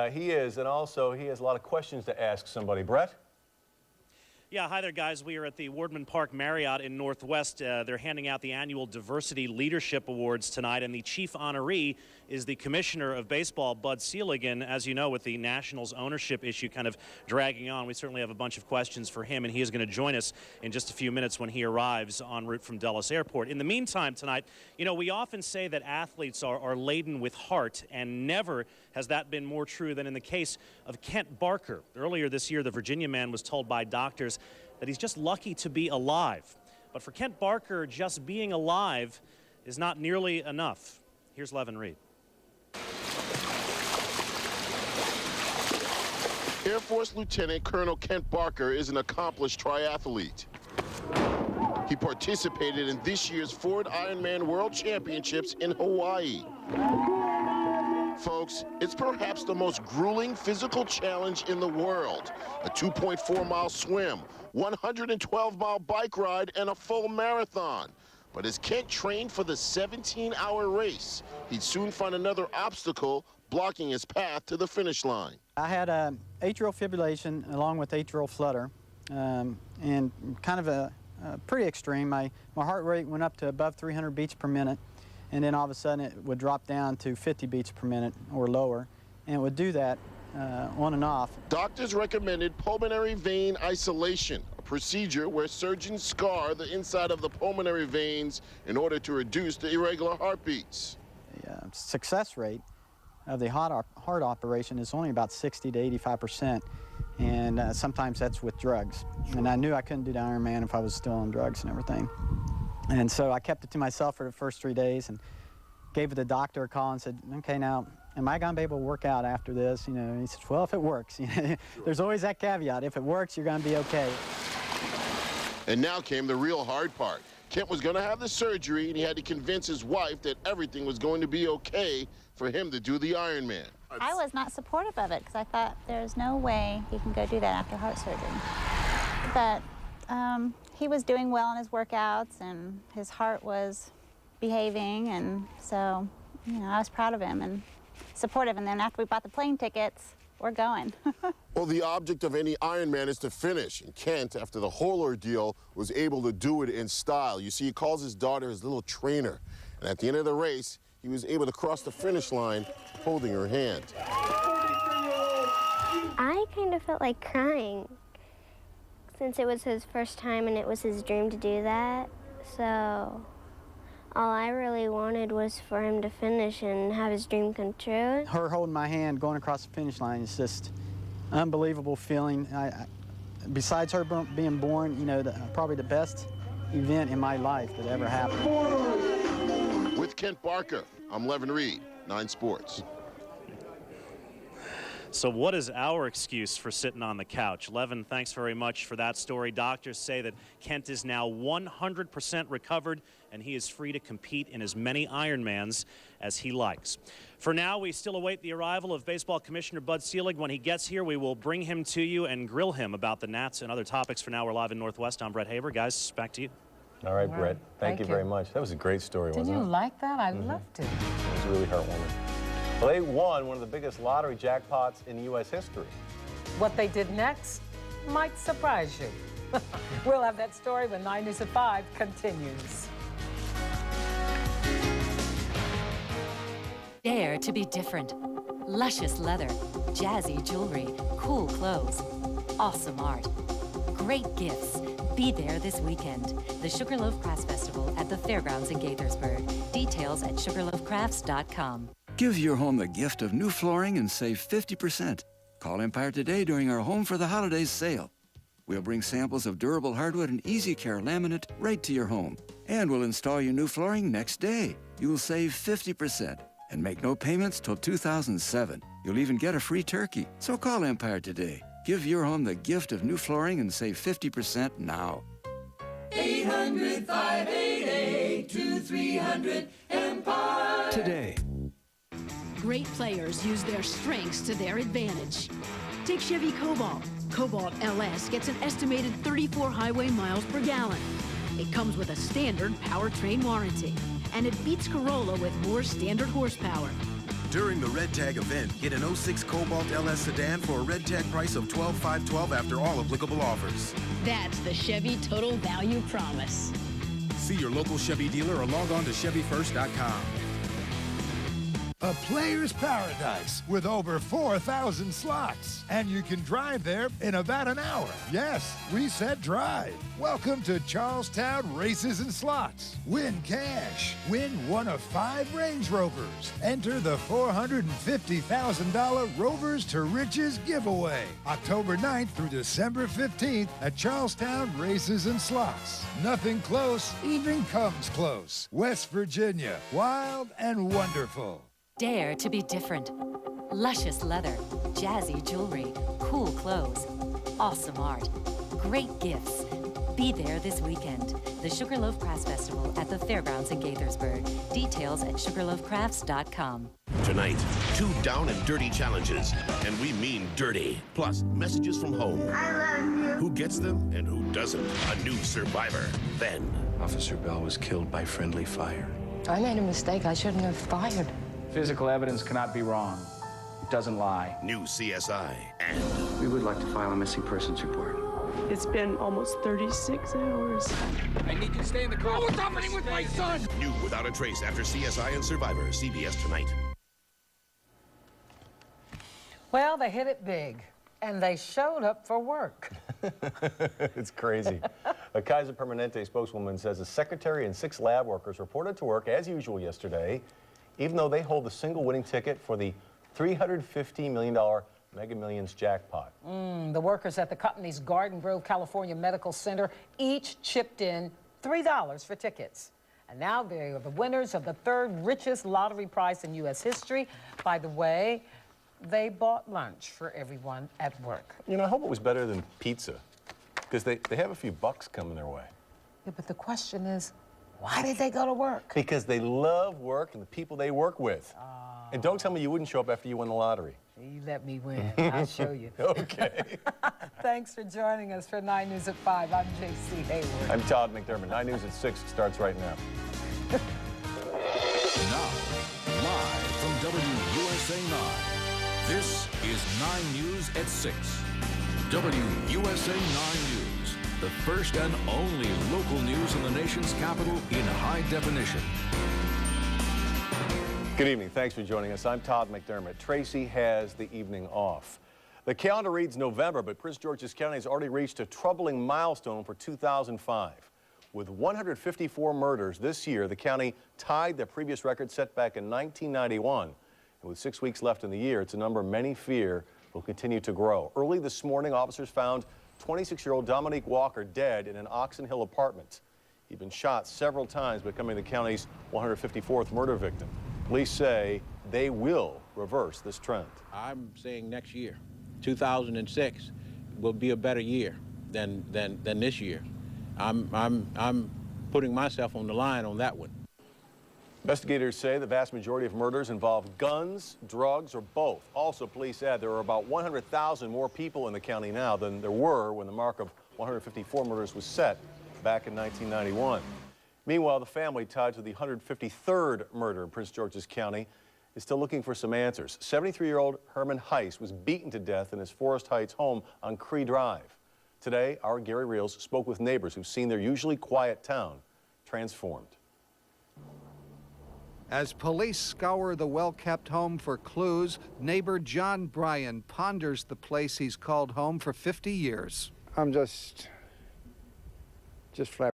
He is, and also he has a lot of questions to ask somebody. Brett? Yeah, hi there, guys. We are at the Wardman Park Marriott in Northwest. They're handing out the annual Diversity Leadership Awards tonight, and the chief honoree is the Commissioner of Baseball, Bud Selig. And as you know, with the Nationals ownership issue kind of dragging on, we certainly have a bunch of questions for him, and he is going to join us in just a few minutes when he arrives en route from Dulles Airport. In the meantime tonight, you know, we often say that athletes are laden with heart, and never has that been more true than in the case of Kent Barker. Earlier this year, the Virginia man was told by doctors that he's just lucky to be alive. But for Kent Barker, just being alive is not nearly enough. Here's Levin Reed. Air Force Lieutenant Colonel Kent Barker is an accomplished triathlete. He participated in this year's Ford Ironman World Championships in Hawaii. Folks, it's perhaps the most grueling physical challenge in the world. A 2.4-mile swim, 112-mile bike ride, and a full marathon. But as Kent trained for the 17-hour race, he'd soon find another obstacle blocking his path to the finish line. I had atrial fibrillation along with atrial flutter, and kind of a pretty extreme. My heart rate went up to above 300 beats per minute. And then all of a sudden it would drop down to 50 beats per minute or lower, and it would do that on and off. Doctors recommended pulmonary vein isolation, a procedure where surgeons scar the inside of the pulmonary veins in order to reduce the irregular heartbeats. The success rate of the heart operation is only about 60 to 85%, and sometimes that's with drugs. And I knew I couldn't do the Ironman if I was still on drugs and everything. And so I kept it to myself for the first 3 days and gave the doctor a call and said, okay, now, am I going to be able to work out after this? You know, and he said, well, if it works. You know, there's always that caveat. If it works, you're going to be okay. And now came the real hard part. Kent was going to have the surgery, and he had to convince his wife that everything was going to be okay for him to do the Ironman. I was not supportive of it because I thought there's no way he can go do that after heart surgery. But he was doing well in his workouts, and his heart was behaving, and so, you know, I was proud of him and supportive. And then after we bought the plane tickets, we're going. Well, the object of any Ironman is to finish, and Kent, after the whole ordeal, was able to do it in style. You see, he calls his daughter his little trainer, and at the end of the race, he was able to cross the finish line holding her hand. I kind of felt like crying, since it was his first time and it was his dream to do that. So all I really wanted was for him to finish and have his dream come true. Her holding my hand going across the finish line is just unbelievable feeling. Besides her being born, you know, probably the best event in my life that ever happened. With Kent Barker, I'm Levin Reed, 9 Sports. So what is our excuse for sitting on the couch? Levin, thanks very much for that story. Doctors say that Kent is now 100% recovered, and he is free to compete in as many Ironmans as he likes. For now, we still await the arrival of Baseball Commissioner Bud Selig. When he gets here, we will bring him to you and grill him about the Nats and other topics. For now, we're live in Northwest. I'm Brett Haber. Guys, back to you. All right, Brett. Thank you very much. That was a great story, wasn't it? Didn't you like that? I loved it. It was really heartwarming. Well, they won one of the biggest lottery jackpots in U.S. history. What they did next might surprise you. We'll have that story when 9 News at 5 continues. Dare to be different. Luscious leather, jazzy jewelry, cool clothes, awesome art, great gifts. Be there this weekend. The Sugarloaf Crafts Festival at the Fairgrounds in Gaithersburg. Details at sugarloafcrafts.com. Give your home the gift of new flooring and save 50%. Call Empire today during our Home for the Holidays sale. We'll bring samples of durable hardwood and easy care laminate right to your home. And we'll install your new flooring next day. You'll save 50% and make no payments till 2007. You'll even get a free turkey. So call Empire today. Give your home the gift of new flooring and save 50% now. 800-588-2300 Today. Great players use their strengths to their advantage. Take Chevy Cobalt. Cobalt LS gets an estimated 34 highway miles per gallon. It comes with a standard powertrain warranty, and it beats Corolla with more standard horsepower. During the Red Tag event, get an 06 Cobalt LS sedan for a Red Tag price of $12,512 after all applicable offers. That's the Chevy Total Value Promise. See your local Chevy dealer or log on to ChevyFirst.com. A player's paradise with over 4,000 slots. And you can drive there in about an hour. Yes, we said drive. Welcome to Charlestown Races and Slots. Win cash. Win one of 5 Range Rovers. Enter the $450,000 Rovers to Riches giveaway. October 9th through December 15th at Charlestown Races and Slots. Nothing close even comes close. West Virginia, wild and wonderful. Dare to be different. Luscious leather, jazzy jewelry, cool clothes, awesome art, great gifts. Be there this weekend. The Sugarloaf Crafts Festival at the Fairgrounds in Gaithersburg. Details at sugarloafcrafts.com. Tonight, 2 down and dirty challenges, and we mean dirty. Plus, messages from home. I love you. Who gets them and who doesn't? A new survivor. Then, Officer Bell was killed by friendly fire. I made a mistake. I shouldn't have fired. Physical evidence cannot be wrong. It doesn't lie. New CSI, and we would like to file a missing persons report. It's been almost 36 hours. I need you to stay in the car. What's happening with my son? New Without a Trace after CSI and Survivor, CBS tonight. Well, they hit it big, and they showed up for work. It's crazy. A Kaiser Permanente spokeswoman says the secretary and 6 lab workers reported to work as usual yesterday, even though they hold the single winning ticket for the $350 million Mega Millions jackpot. The workers at the company's Garden Grove, California Medical Center each chipped in $3 for tickets. And now they are the winners of the 3rd richest lottery prize in U.S. history. By the way, they bought lunch for everyone at work. You know, I hope it was better than pizza, because they have a few bucks coming their way. Yeah, but the question is, why did they go to work? Because they love work and the people they work with. And don't tell me you wouldn't show up after you won the lottery. You let me win. I'll show you. Okay. Thanks for joining us for 9 News at 5. I'm J.C. Hayward. I'm Todd McDermott. 9 News at 6 starts right now. Now, live from WUSA 9, this is 9 News at 6. WUSA 9 News, the first and only local news in the nation's capital in high definition. Good evening. Thanks for joining us. I'm Todd McDermott. Tracy has the evening off. The calendar reads November, but Prince George's County has already reached a troubling milestone for 2005. With 154 murders this year, the county tied the previous record set back in 1991. And with 6 weeks left in the year, it's a number many fear will continue to grow. Early this morning, officers found 26-year-old Dominique Walker dead in an Oxon Hill apartment. He'd been shot several times, becoming the county's 154th murder victim. Police say they will reverse this trend. I'm saying next year, 2006, will be a better year than this year. I'm putting myself on the line on that one. Investigators say the vast majority of murders involve guns, drugs, or both. Also, police add there are about 100,000 more people in the county now than there were when the mark of 154 murders was set back in 1991. Meanwhile, the family tied to the 153rd murder in Prince George's County is still looking for some answers. 73-year-old Herman Heiss was beaten to death in his Forest Heights home on Cree Drive. Today, our Gary Reels spoke with neighbors who've seen their usually quiet town transformed. As police scour the well-kept home for clues, neighbor John Bryan ponders the place he's called home for 50 years. I'm just flabbergasted.